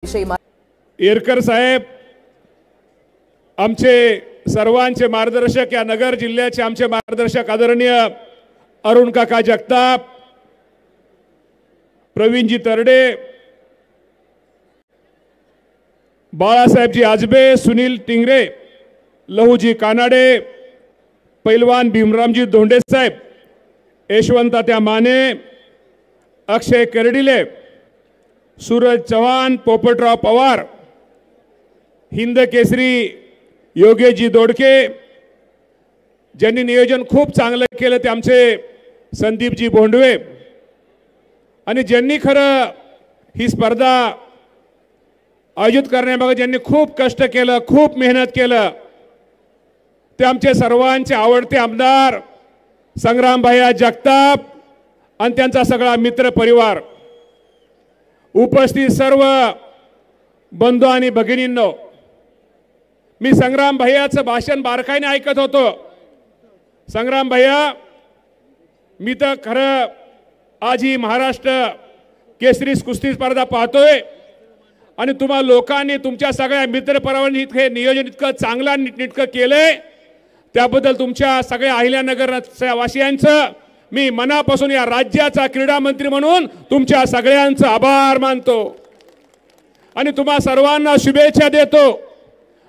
येरकर साहेब आमचे सर्वांचे मार्गदर्शक, या नगर जिल्ह्याचे आमचे मार्गदर्शक आदरणीय अरुण काका जगताप, प्रवीणजी तरडे, बाळासाहेबजी आजबे, सुनील टिंगरे, लहूजी कानाडे, पैलवान भीमरामजी धोंडे साहेब, यशवंतात्या माने, अक्षय करडिले, सूरज चव्हाण, पोपटराव पवार, हिंद केसरी योगेशजी दोडके, ज्यांनी नियोजन खूप चांगलं केलं ते आमचे संदीपजी भोंडवे, आणि ज्यांनी खरं ही स्पर्धा आयोजित करण्यामागे ज्यांनी खूप कष्ट केलं, खूप मेहनत केलं, ते आमचे सर्वांचे आवडते आमदार संग्रामभाई जगताप आणि त्यांचा सगळा मित्र परिवार, उपस्थित सर्व बंधू आणि भगिनींनो, मी संग्राम भैयाचं भाषण बारकाईने ऐकत होतो. संग्राम भैया, मी तर खरं आज ही महाराष्ट्र केसरी कुस्ती स्पर्धा पाहतोय आणि तुम्हा लोकांनी तुमच्या सगळ्या मित्र परिवारांनी इतके नियोजन इतकं चांगला नीटनेटकं केलंय, त्याबद्दल तुमच्या सगळ्या अहिल्यानगर वासियांचं मी मनापासून या राज्याचा क्रीडा मंत्री म्हणून तुमच्या सगळ्यांचं आभार मानतो आणि तुम्हा सर्वांना शुभेच्छा देतो.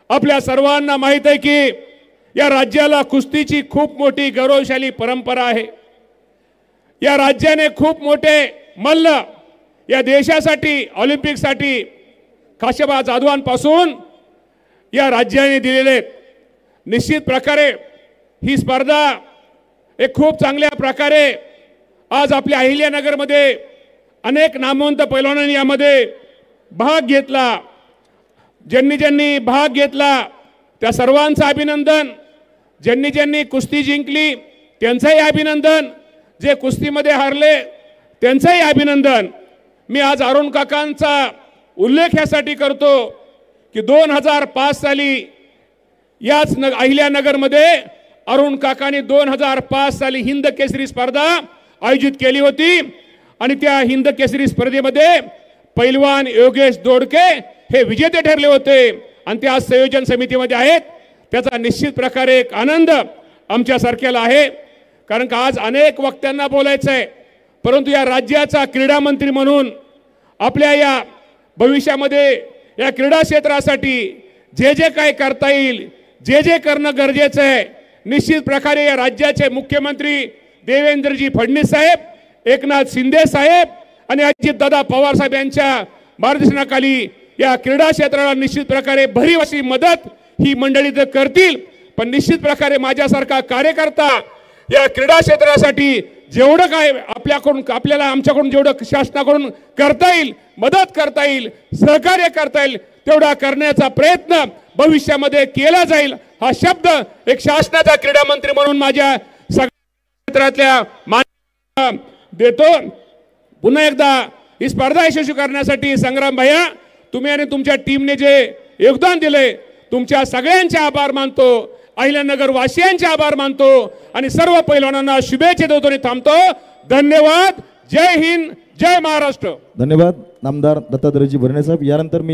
आपल्या सर्वांना माहित आहे की या राज्याला कुस्तीची खूप मोठी गौरवशाली परंपरा आहे. या राज्याने खूप मोठे मल्ल या देशासाठी ऑलिम्पिकसाठी काशबा जाधवांपासून या राज्याने दिलेले. निश्चित प्रकारे ही स्पर्धा एक खूप चांगल्या प्रकारे आज आपल्या अहिल्यानगरमध्ये अनेक नामवंत पैलवानांनी यामध्ये भाग घेतला. ज्यांनी ज्यांनी भाग घेतला त्या सर्वांचं अभिनंदन. ज्यांनी ज्यांनी कुस्ती जिंकली त्यांचंही अभिनंदन. जे कुस्तीमध्ये हारले त्यांचंही अभिनंदन. मी आज अरुण काकांचा उल्लेख यासाठी करतो की 2005 साली याच अहिल्यानगरमध्ये अरुण काकांनी 2005 साली हिंद केसरी स्पर्धा आयोजित केली होती आणि त्या हिंद केसरी स्पर्धेमध्ये पैलवान योगेश दोडके हे विजेते ठरले होते आणि ते आज संयोजन समितीमध्ये आहेत. त्याचा निश्चित प्रकारे एक आनंद आमच्या सारख्याला आहे, कारण का आज अनेक वक्त्यांना बोलायचं आहे, परंतु या राज्याचा क्रीडा मंत्री म्हणून आपल्या या भविष्यामध्ये या क्रीडा क्षेत्रासाठी जे जे काय करता येईल, जे जे करणं गरजेचं आहे, निश्चित प्रकारे या राज्याचे मुख्यमंत्री देवेंद्रजी फडणवीस साहेब, एकनाथ शिंदे साहेब आणि अजितदादा पवार साहेब यांच्या मार्गदर्शनाखाली या क्रीडा क्षेत्राला निश्चित प्रकारे भरीव अशी मदत ही मंडळी तर करतील, पण निश्चित प्रकारे माझ्यासारखा कार्यकर्ता या क्रीडा क्षेत्रासाठी जेवढं काय आपल्याला आमच्याकडून जेवढं शासनाकडून करता येईल, मदत करता येईल, सहकार्य करता येईल, तेवढा करण्याचा प्रयत्न भविष्यामध्ये केला जाईल. हा शब्द एक शासनाचा क्रीडा मंत्री म्हणून माझ्या सगळ्या क्षेत्रातल्या मान देतो. पुन्हा एकदा ही स्पर्धा यशस्वी करण्यासाठी संग्राम भैया, तुम्ही आणि तुमच्या टीमने जे योगदान दिले, तुमच्या सगळ्यांचे आभार मानतो, अहिल्यानगर वासियांचे आभार मानतो आणि सर्व पैलवानांना शुभेच्छा देतो आणि थांबतो. धन्यवाद. जय हिंद, जय महाराष्ट्र. धन्यवाद नामदार दत्तात्रयजी भरणे साहेब. यानंतर मी